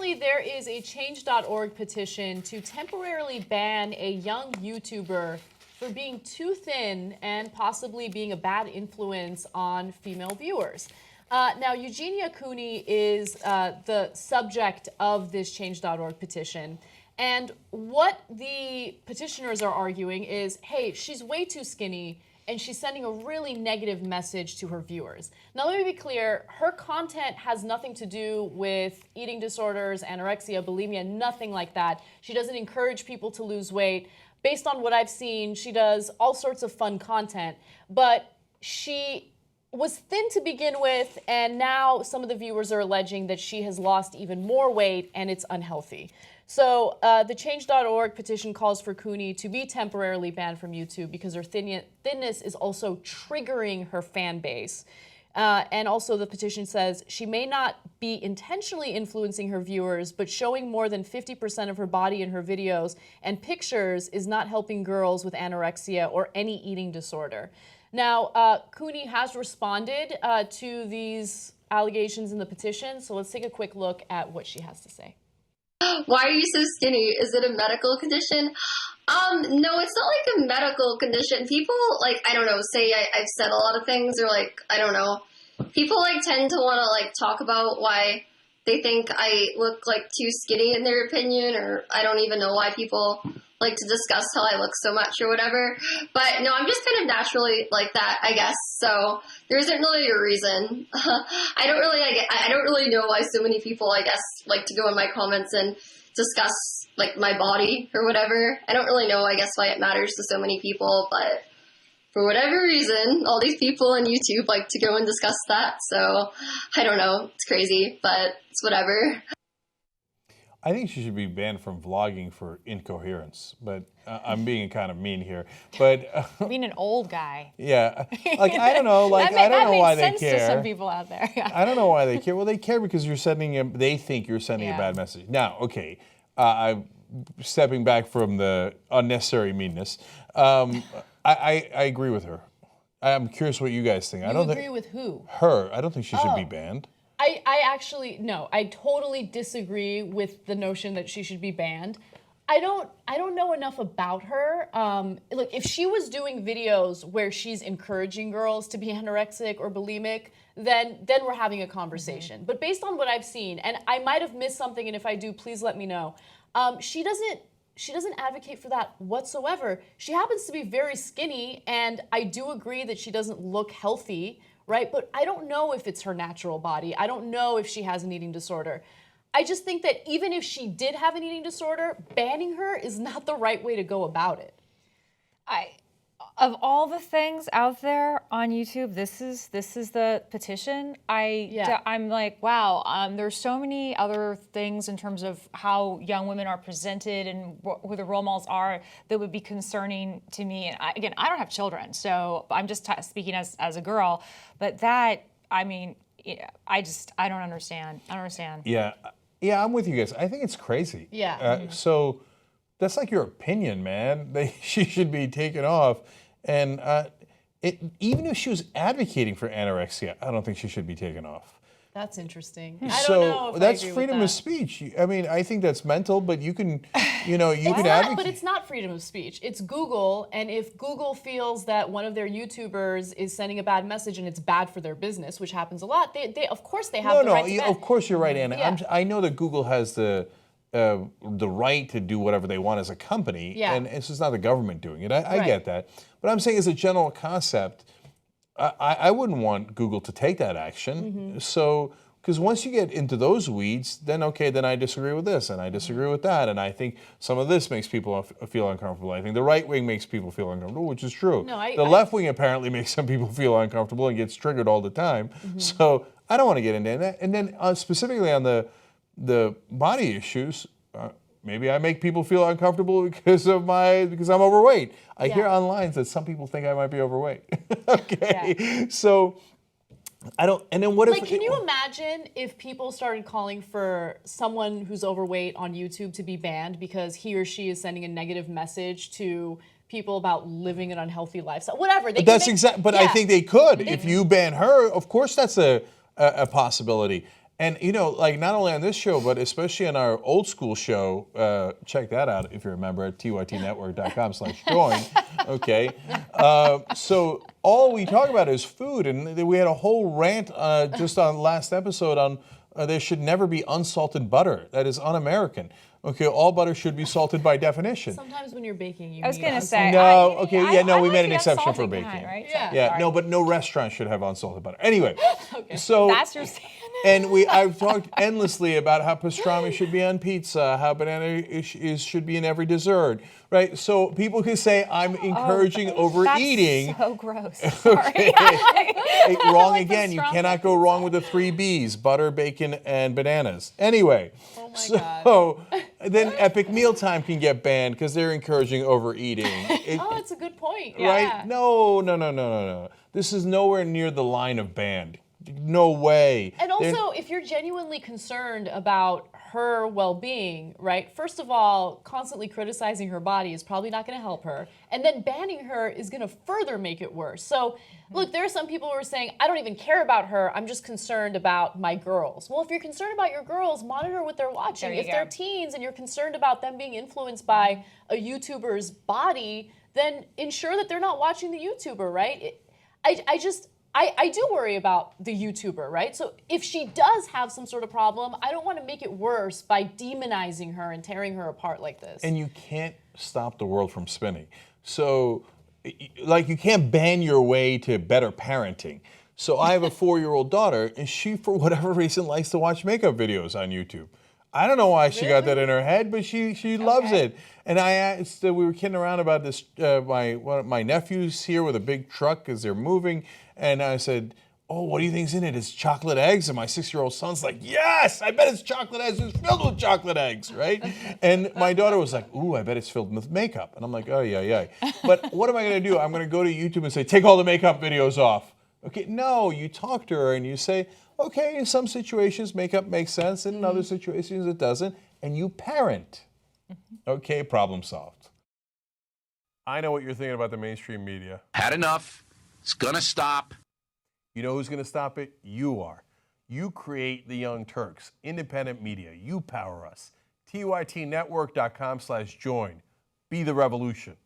apparently there is a change.org petition to temporarily ban a young YouTuber for being too thin and possibly being a bad influence on female viewers. Now, Eugenia Cooney is the subject of this change.org petition. And what the petitioners are arguing is, hey, she's way too skinny and she's sending a really negative message to her viewers. Now, let me be clear, her content has nothing to do with eating disorders, anorexia, bulimia, nothing like that. She doesn't encourage people to lose weight. Based on what I've seen, she does all sorts of fun content, but she was thin to begin with, and now some of the viewers are alleging that she has lost even more weight and it's unhealthy. So the change.org petition calls for Cooney to be temporarily banned from YouTube because her thinness is also triggering her fan base. And also the petition says she may not be intentionally influencing her viewers, but showing more than 50% of her body in her videos and pictures is not helping girls with anorexia or any eating disorder. Now, Cooney has responded to these allegations in the petition, so let's take a quick look at what she has to say. Why are you so skinny? Is it a medical condition? No, it's not like a medical condition. People, like, I don't know, say I've said a lot of things, or like, I don't know. People, like, tend to want to, like, talk about why they think I look, like, too skinny in their opinion, or I don't even know why people like to discuss how I look so much or whatever. But no, I'm just kind of naturally like that, I guess. So there isn't really a reason. I don't really know why so many people, I guess, like to go in my comments and discuss like my body or whatever. I don't really know, I guess, why it matters to so many people, but for whatever reason, all these people on YouTube like to go and discuss that. So I don't know. It's crazy, but it's whatever. I think she should be banned from vlogging for incoherence, but I'm being kind of mean here. But being an old guy. Yeah, like I don't know, like I don't know why they care. That makes sense to some people out there. Yeah. I don't know why they care. Well, they care because you're sending they think you're sending a bad message. Now, okay, I'm stepping back from the unnecessary meanness. I agree with her. I'm curious what you guys think. I don't agree with who? Her. I don't think she should be banned. I actually, no, I totally disagree with the notion that she should be banned. I don't know enough about her. Look, if she was doing videos where she's encouraging girls to be anorexic or bulimic, then we're having a conversation. Mm-hmm. But based on what I've seen, and I might have missed something, and if I do, please let me know. She doesn't advocate for that whatsoever. She happens to be very skinny, and I do agree that she doesn't look healthy, right? But I don't know if it's her natural body. I don't know if she has an eating disorder. I just think that even if she did have an eating disorder, banning her is not the right way to go about it. Of all the things out there on YouTube, this is the petition. I'm like, wow. There's so many other things in terms of how young women are presented and who the role models are that would be concerning to me. And again, I don't have children, so I'm just speaking as a girl. But that, I mean, I don't understand. I don't understand. Yeah, I'm with you guys. I think it's crazy. Yeah. So that's like your opinion, man. She should be taken off. And even if she was advocating for anorexia, I don't think she should be taken off. That's interesting. I don't know if that's I agree freedom with of that. speech. I mean, I think that's mental, but you can, can advocate. But it's not freedom of speech. It's Google, and if Google feels that one of their YouTubers is sending a bad message and it's bad for their business, which happens a lot, they of course they have the right to ban. Of course you're right, Anna. Yeah. I know that Google has the right to do whatever they want as a company, and it's just not the government doing it. I get that. But I'm saying as a general concept, I wouldn't want Google to take that action. Mm-hmm. So, because once you get into those weeds, then I disagree with this, and I disagree with that, and I think some of this makes people feel uncomfortable. I think the right wing makes people feel uncomfortable, which is true. The left wing apparently makes some people feel uncomfortable and gets triggered all the time. Mm-hmm. So I don't want to get into that. And then specifically on the body issues, maybe I make people feel uncomfortable because I'm overweight. I hear online that some people think I might be overweight. So I don't. And then what if? Can you imagine if people started calling for someone who's overweight on YouTube to be banned because he or she is sending a negative message to people about living an unhealthy lifestyle? Whatever. But I think they could. If you ban her, of course that's a possibility. And like not only on this show, but especially on our old school show, check that out if you remember at tytnetwork.com/join. Okay. So all we talk about is food, and we had a whole rant just on last episode on there should never be unsalted butter. That is un-American. Okay, all butter should be salted by definition. Sometimes when you're baking, you I was need going to say. No, okay, we like made an the exception for unsalted baking. kind, right? Yeah. Yeah, no, but no restaurant should have unsalted butter. Anyway, Okay. so That's your standard. and I've talked endlessly about how pastrami should be on pizza, how banana should be in every dessert, right? So people can say I'm encouraging overeating. That's so gross. Okay. Hey, wrong Like again. You pastrami cannot go wrong with the 3 B's: butter, bacon, and bananas. Anyway, Oh my so then Epic Mealtime can get banned because they're encouraging overeating. Oh, that's a good point. Right? Yeah. No. This is nowhere near the line of banned. No way. And also, if you're genuinely concerned about her well-being, right? First of all, constantly criticizing her body is probably not going to help her. And then banning her is going to further make it worse. So, look, there are some people who are saying, I don't even care about her. I'm just concerned about my girls. Well, if you're concerned about your girls, monitor what they're watching. There you If they're go. teens and you're concerned about them being influenced by a YouTuber's body, then ensure that they're not watching the YouTuber, right? I do worry about the YouTuber, right? So if she does have some sort of problem, I don't want to make it worse by demonizing her and tearing her apart like this. And you can't stop the world from spinning. So, like, you can't ban your way to better parenting. So I have a 4-year-old daughter, and she, for whatever reason, likes to watch makeup videos on YouTube. I don't know why she got that in her head, but she loves it. And I asked, we were kidding around about this. One of my nephews here with a big truck because they're moving, and I said, "Oh, what do you think's in it? It's chocolate eggs." And my 6-year-old son's like, "Yes, I bet it's chocolate eggs. It's filled with chocolate eggs, right?" And my daughter was like, "Ooh, I bet it's filled with makeup." And I'm like, "Oh yeah." But what am I going to do? I'm going to go to YouTube and say, "Take all the makeup videos off." Okay, no, you talk to her and you say, okay, in some situations makeup makes sense, and in other situations it doesn't, and you parent. Okay, problem solved. I know what you're thinking about the mainstream media. Had enough. It's gonna stop. You know who's going to stop it? You are. You create the Young Turks, independent media. You power us. tytnetwork.com/join. Be the revolution.